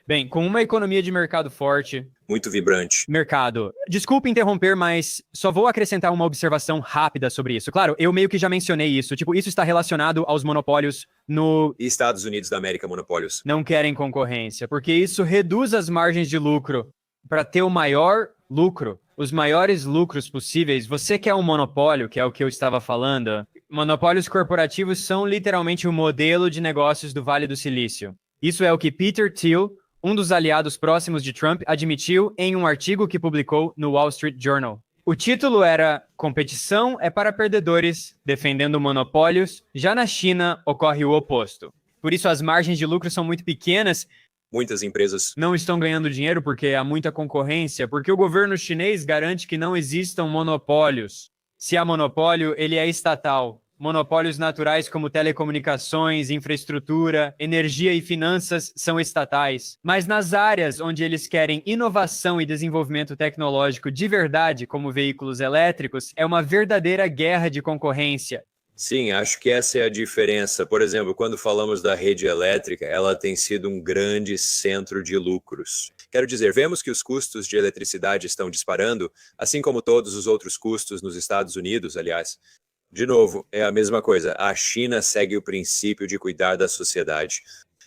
S1: Bem, com uma economia de mercado forte...
S2: Muito vibrante.
S1: Mercado. Desculpe interromper, mas só vou acrescentar uma observação rápida sobre isso. Claro, eu meio que já mencionei isso. Tipo, isso está relacionado aos monopólios no...
S2: Estados Unidos da América, monopólios.
S1: Não querem concorrência, porque isso reduz as margens de lucro. Para ter o maior lucro, os maiores lucros possíveis, você quer um monopólio, que é o que eu estava falando. Monopólios corporativos são literalmente o modelo de negócios do Vale do Silício. Isso é o que Peter Thiel, um dos aliados próximos de Trump, admitiu em um artigo que publicou no Wall Street Journal. O título era Competição é para perdedores, defendendo monopólios. Já na China, ocorre o oposto. Por isso, as margens de lucro são muito pequenas.
S2: Muitas empresas
S1: não estão ganhando dinheiro porque há muita concorrência, porque o governo chinês garante que não existam monopólios. Se há monopólio, ele é estatal. Monopólios naturais como telecomunicações, infraestrutura, energia e finanças são estatais. Mas nas áreas onde eles querem inovação e desenvolvimento tecnológico de verdade, como veículos elétricos, é uma verdadeira guerra de concorrência.
S2: Sim, acho que essa é a diferença. Por exemplo, quando falamos da rede elétrica, ela tem sido um grande centro de lucros. Quero dizer, vemos que os custos de eletricidade estão disparando, assim como todos os outros custos nos Estados Unidos, aliás. De novo, é a mesma coisa. A China segue o princípio de cuidar da sociedade.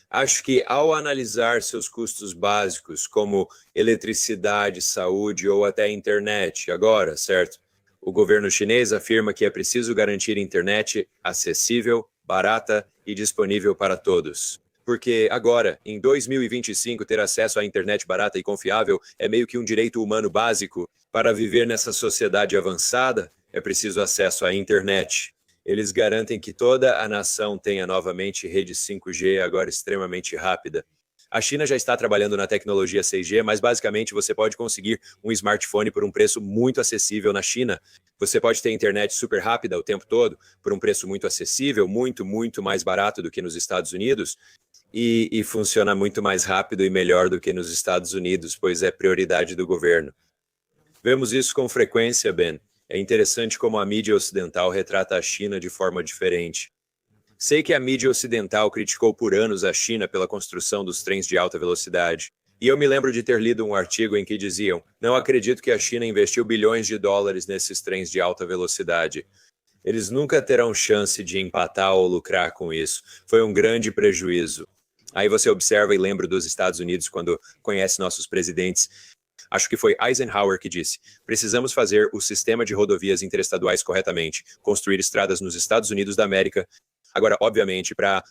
S2: Acho que ao analisar seus custos básicos, como eletricidade, saúde ou até internet, agora, certo? O governo chinês afirma que é preciso garantir internet acessível, barata e disponível para todos. Porque agora, em 2025, ter acesso à internet barata e confiável é meio que um direito humano básico. Para viver nessa sociedade avançada, é preciso acesso à internet. Eles garantem que toda a nação tenha novamente rede 5G, agora extremamente rápida. A China já está trabalhando na tecnologia 6G, mas basicamente você pode conseguir um smartphone por um preço muito acessível na China. Você pode ter internet super rápida o tempo todo, por um preço muito acessível, muito mais barato do que nos Estados Unidos, e funciona muito mais rápido e melhor do que nos Estados Unidos, pois é prioridade do governo. Vemos isso com frequência, Ben. É interessante como a mídia ocidental retrata a China de forma diferente. Sei que a mídia ocidental criticou por anos a China pela construção dos trens de alta velocidade. E eu me lembro de ter lido um artigo em que diziam: não acredito que a China investiu bilhões de dólares nesses trens de alta velocidade. Eles nunca terão chance de empatar ou lucrar com isso. Foi um grande prejuízo. Aí você observa e lembra dos Estados Unidos quando conhece nossos presidentes. Acho que foi Eisenhower que disse: precisamos fazer o sistema de rodovias interestaduais corretamente, construir estradas nos Estados Unidos da América. Agora, obviamente, para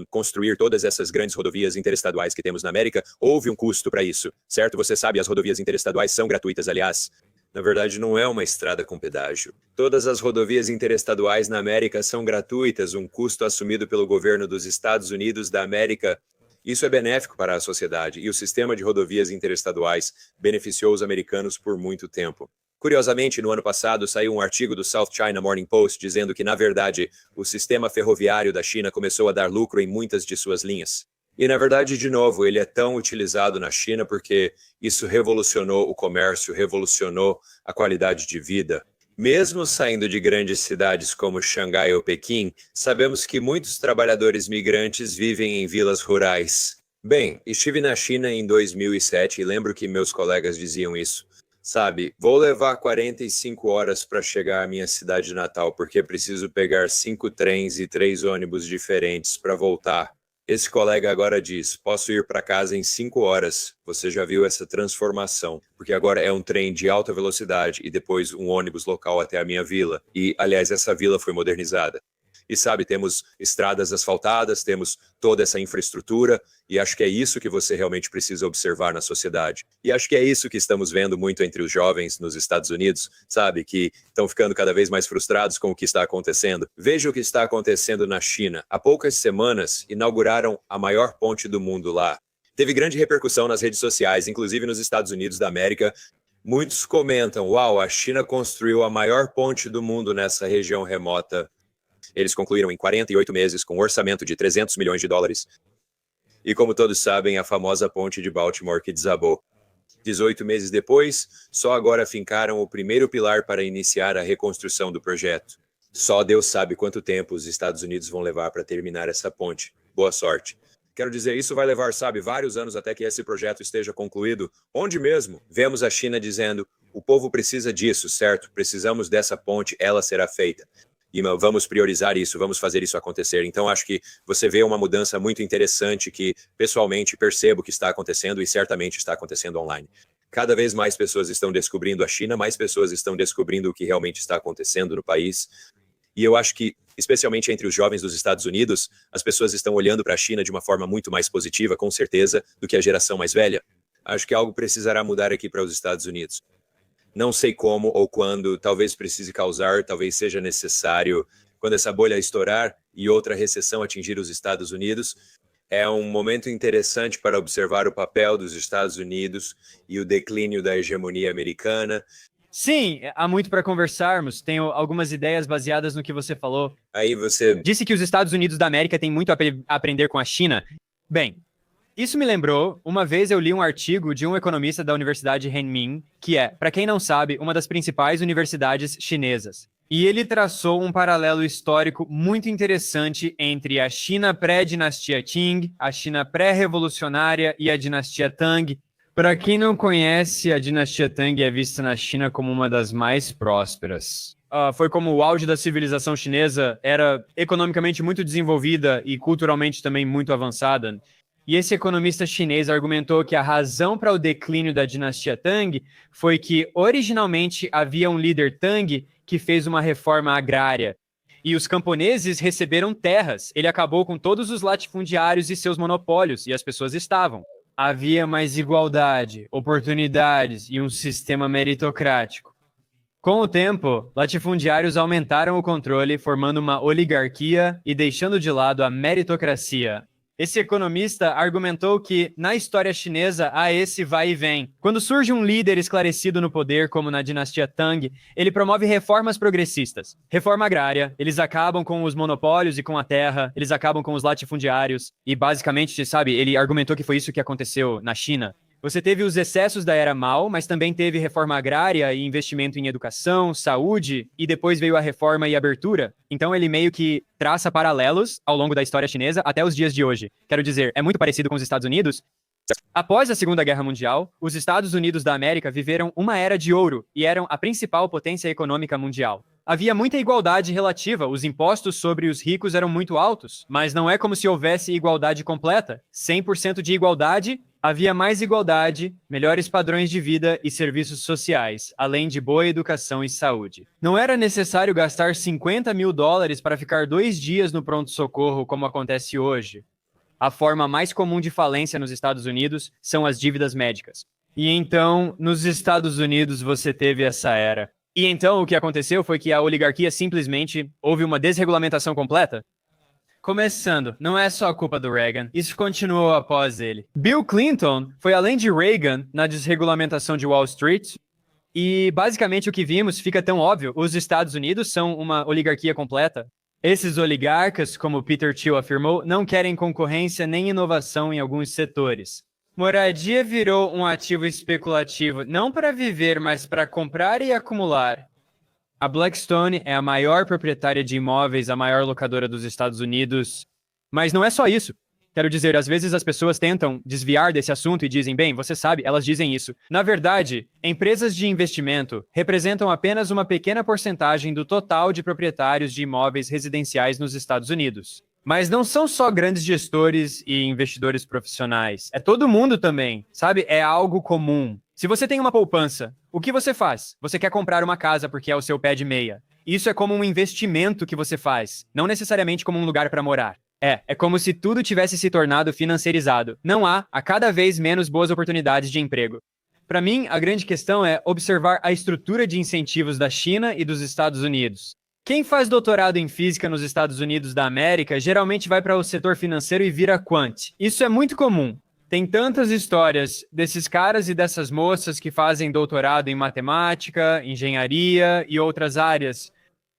S2: construir todas essas grandes rodovias interestaduais que temos na América, houve um custo para isso, certo? Você sabe, as rodovias interestaduais são gratuitas, aliás. Na verdade, não é uma estrada com pedágio. Todas as rodovias interestaduais na América são gratuitas, um custo assumido pelo governo dos Estados Unidos da América. Isso é benéfico para a sociedade, e o sistema de rodovias interestaduais beneficiou os americanos por muito tempo. Curiosamente, no ano passado, saiu um artigo do South China Morning Post dizendo que, na verdade, o sistema ferroviário da China começou a dar lucro em muitas de suas linhas. E, na verdade, de novo, ele é tão utilizado na China porque isso revolucionou o comércio, revolucionou a qualidade de vida. Mesmo saindo de grandes cidades como Xangai ou Pequim, sabemos que muitos trabalhadores migrantes vivem em vilas rurais. Bem, estive na China em 2007 e lembro que meus colegas diziam isso. Sabe, vou levar 45 horas para chegar à minha cidade natal porque preciso pegar 5 trens e 3 ônibus diferentes para voltar. Esse colega agora diz: posso ir para casa em 5 horas. Você já viu essa transformação? Porque agora é um trem de alta velocidade e depois um ônibus local até a minha vila. E, aliás, essa vila foi modernizada. E sabe, temos estradas asfaltadas, temos toda essa infraestrutura, e acho que é isso que você realmente precisa observar na sociedade. E acho que é isso que estamos vendo muito entre os jovens nos Estados Unidos, sabe, que estão ficando cada vez mais frustrados com o que está acontecendo. Veja o que está acontecendo na China. Há poucas semanas, inauguraram a maior ponte do mundo lá. Teve grande repercussão nas redes sociais, inclusive nos Estados Unidos da América. Muitos comentam: uau, a China construiu a maior ponte do mundo nessa região remota. Eles concluíram em 48 meses com um orçamento de 300 milhões de dólares. E como todos sabem, a famosa ponte de Baltimore que desabou. 18 meses depois, só agora fincaram o primeiro pilar para iniciar a reconstrução do projeto. Só Deus sabe quanto tempo os Estados Unidos vão levar para terminar essa ponte. Boa sorte. Quero dizer, isso vai levar, sabe, vários anos até que esse projeto esteja concluído. Onde mesmo? Vemos a China dizendo: o povo precisa disso, certo? Precisamos dessa ponte, ela será feita. E vamos priorizar isso, vamos fazer isso acontecer. Então, acho que você vê uma mudança muito interessante que, pessoalmente, percebo que está acontecendo e certamente está acontecendo online. Cada vez mais pessoas estão descobrindo a China, mais pessoas estão descobrindo o que realmente está acontecendo no país. E eu acho que, especialmente entre os jovens dos Estados Unidos, as pessoas estão olhando para a China de uma forma muito mais positiva, com certeza, do que a geração mais velha. Acho que algo precisará mudar aqui para os Estados Unidos. Não sei como ou quando, talvez precise causar, talvez seja necessário, quando essa bolha estourar e outra recessão atingir os Estados Unidos. É um momento interessante para observar o papel dos Estados Unidos e o declínio da hegemonia americana.
S1: Sim, há muito para conversarmos. Tenho algumas ideias baseadas no que você falou.
S2: Aí você
S1: Disse que os Estados Unidos da América têm muito a aprender com a China. Bem, isso me lembrou, uma vez eu li um artigo de um economista da Universidade Renmin, que é, para quem não sabe, uma das principais universidades chinesas. E ele traçou um paralelo histórico muito interessante entre a China pré-dinastia Qing, a China pré-revolucionária e a dinastia Tang. Para quem não conhece, a dinastia Tang é vista na China como uma das mais prósperas. Foi como o auge da civilização chinesa era economicamente muito desenvolvida e culturalmente também muito avançada. E esse economista chinês argumentou que a razão para o declínio da dinastia Tang foi que, originalmente, havia um líder Tang que fez uma reforma agrária. E os camponeses receberam terras. Ele acabou com todos os latifundiários e seus monopólios, e as pessoas estavam. Havia mais igualdade, oportunidades e um sistema meritocrático. Com o tempo, latifundiários aumentaram o controle, formando uma oligarquia e deixando de lado a meritocracia. Esse economista argumentou que, na história chinesa, há esse vai e vem. Quando surge um líder esclarecido no poder, como na dinastia Tang, ele promove reformas progressistas. Reforma agrária, eles acabam com os monopólios e com a terra, eles acabam com os latifundiários, e basicamente, sabe, ele argumentou que foi isso que aconteceu na China. Você teve os excessos da era Mao, mas também teve reforma agrária e investimento em educação, saúde, e depois veio a reforma e abertura. Então ele meio que traça paralelos ao longo da história chinesa até os dias de hoje. Quero dizer, é muito parecido com os Estados Unidos. Após a Segunda Guerra Mundial, os Estados Unidos da América viveram uma era de ouro e eram a principal potência econômica mundial. Havia muita igualdade relativa, os impostos sobre os ricos eram muito altos, mas não é como se houvesse igualdade completa. 100% de igualdade. Havia mais igualdade, melhores padrões de vida e serviços sociais, além de boa educação e saúde. Não era necessário gastar $50 mil para ficar 2 dias no pronto-socorro, como acontece hoje. A forma mais comum de falência nos Estados Unidos são as dívidas médicas. E então, nos Estados Unidos, você teve essa era. E então, o que aconteceu foi que a oligarquia simplesmente houve uma desregulamentação completa. Começando, não é só a culpa do Reagan, isso continuou após ele. Bill Clinton foi além de Reagan na desregulamentação de Wall Street, e basicamente o que vimos fica tão óbvio, os Estados Unidos são uma oligarquia completa. Esses oligarcas, como Peter Thiel afirmou, não querem concorrência nem inovação em alguns setores. Moradia virou um ativo especulativo, não para viver, mas para comprar e acumular. A Blackstone é a maior proprietária de imóveis, a maior locadora dos Estados Unidos. Mas não é só isso. Quero dizer, às vezes as pessoas tentam desviar desse assunto e dizem, bem, você sabe, elas dizem isso. Na verdade, empresas de investimento representam apenas uma pequena porcentagem do total de proprietários de imóveis residenciais nos Estados Unidos. Mas não são só grandes gestores e investidores profissionais. É todo mundo também, sabe? É algo comum. Se você tem uma poupança, o que você faz? Você quer comprar uma casa porque é o seu pé de meia. Isso é como um investimento que você faz, não necessariamente como um lugar para morar. É como se tudo tivesse se tornado financiarizado. Não há, a cada vez menos boas oportunidades de emprego. Para mim, a grande questão é observar a estrutura de incentivos da China e dos Estados Unidos. Quem faz doutorado em física nos Estados Unidos da América geralmente vai para o setor financeiro e vira quant. Isso é muito comum. Tem tantas histórias desses caras e dessas moças que fazem doutorado em matemática, engenharia e outras áreas.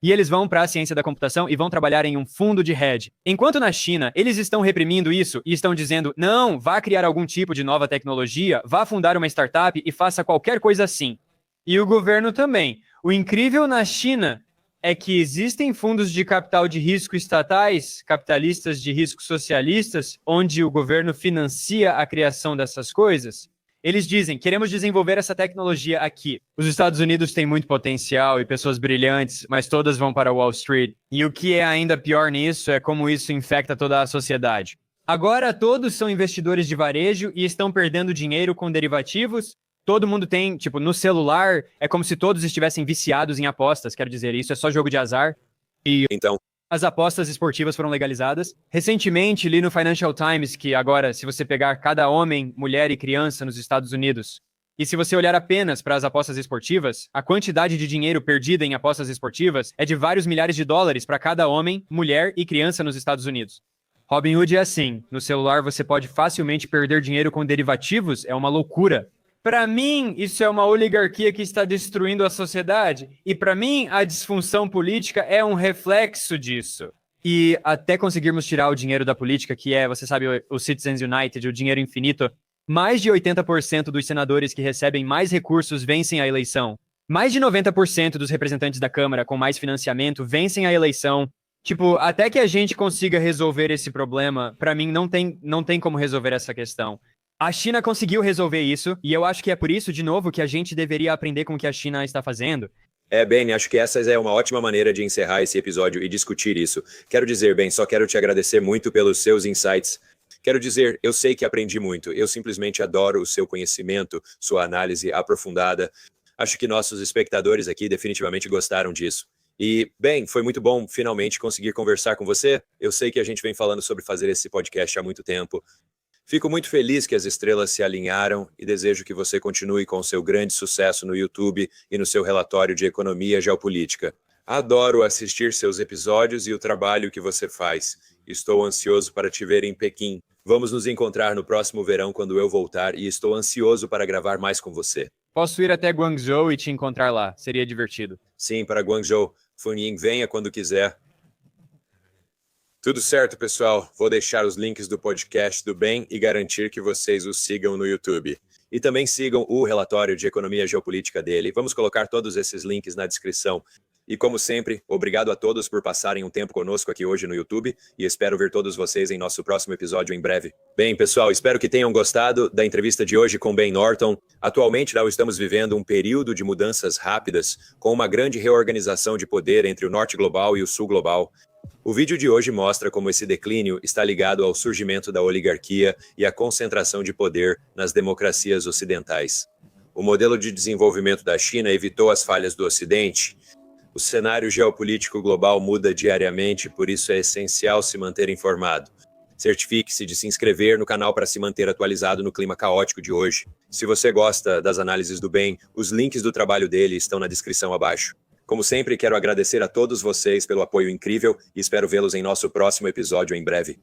S1: E eles vão para a ciência da computação e vão trabalhar em um fundo de hedge. Enquanto na China, eles estão reprimindo isso e estão dizendo, não, vá criar algum tipo de nova tecnologia, vá fundar uma startup e faça qualquer coisa assim. E o governo também. O incrível na China é que existem fundos de capital de risco estatais, capitalistas de risco socialistas, onde o governo financia a criação dessas coisas. Eles dizem, queremos desenvolver essa tecnologia aqui. Os Estados Unidos têm muito potencial e pessoas brilhantes, mas todas vão para Wall Street. E o que é ainda pior nisso é como isso infecta toda a sociedade. Agora todos são investidores de varejo e estão perdendo dinheiro com derivativos. Todo mundo tem, tipo, no celular, é como se todos estivessem viciados em apostas, quero dizer, isso é só jogo de azar. E
S2: Então,
S1: as apostas esportivas foram legalizadas. Recentemente, li no Financial Times que agora, se você pegar cada homem, mulher e criança nos Estados Unidos, e se você olhar apenas para as apostas esportivas, a quantidade de dinheiro perdida em apostas esportivas é de vários milhares de dólares para cada homem, mulher e criança nos Estados Unidos. Robinhood é assim, no celular você pode facilmente perder dinheiro com derivativos, é uma loucura. Para mim, isso é uma oligarquia que está destruindo a sociedade. E para mim, a disfunção política é um reflexo disso. E até conseguirmos tirar o dinheiro da política, que é, você sabe, o Citizens United, o dinheiro infinito, mais de 80% dos senadores que recebem mais recursos vencem a eleição. Mais de 90% dos representantes da Câmara com mais financiamento vencem a eleição. Tipo, até que a gente consiga resolver esse problema, para mim não tem como resolver essa questão. A China conseguiu resolver isso, e eu acho que é por isso, de novo, que a gente deveria aprender com o que a China está fazendo.
S2: Ben, acho que essa é uma ótima maneira de encerrar esse episódio e discutir isso. Quero dizer, Ben, só quero te agradecer muito pelos seus insights. Quero dizer, eu sei que aprendi muito. Eu simplesmente adoro o seu conhecimento, sua análise aprofundada. Acho que nossos espectadores aqui definitivamente gostaram disso. E, bem, foi muito bom finalmente conseguir conversar com você. Eu sei que a gente vem falando sobre fazer esse podcast há muito tempo. Fico muito feliz que as estrelas se alinharam e desejo que você continue com seu grande sucesso no YouTube e no seu relatório de economia e geopolítica. Adoro assistir seus episódios e o trabalho que você faz. Estou ansioso para te ver em Pequim. Vamos nos encontrar no próximo verão quando eu voltar e estou ansioso para gravar mais com você.
S1: Posso ir até Guangzhou e te encontrar lá. Seria divertido.
S2: Sim, para Guangzhou. Funying, venha quando quiser. Tudo certo, pessoal. Vou deixar os links do podcast do bem e garantir que vocês o sigam no YouTube. E também sigam o relatório de economia e geopolítica dele. Vamos colocar todos esses links na descrição. E como sempre, obrigado a todos por passarem um tempo conosco aqui hoje no YouTube e espero ver todos vocês em nosso próximo episódio em breve. Bem, pessoal, espero que tenham gostado da entrevista de hoje com Ben Norton. Atualmente, nós estamos vivendo um período de mudanças rápidas, com uma grande reorganização de poder entre o Norte Global e o Sul Global. O vídeo de hoje mostra como esse declínio está ligado ao surgimento da oligarquia e à concentração de poder nas democracias ocidentais. O modelo de desenvolvimento da China evitou as falhas do Ocidente. O cenário geopolítico global muda diariamente, por isso é essencial se manter informado. Certifique-se de se inscrever no canal para se manter atualizado no clima caótico de hoje. Se você gosta das análises do Ben, os links do trabalho dele estão na descrição abaixo. Como sempre, quero agradecer a todos vocês pelo apoio incrível e espero vê-los em nosso próximo episódio em breve.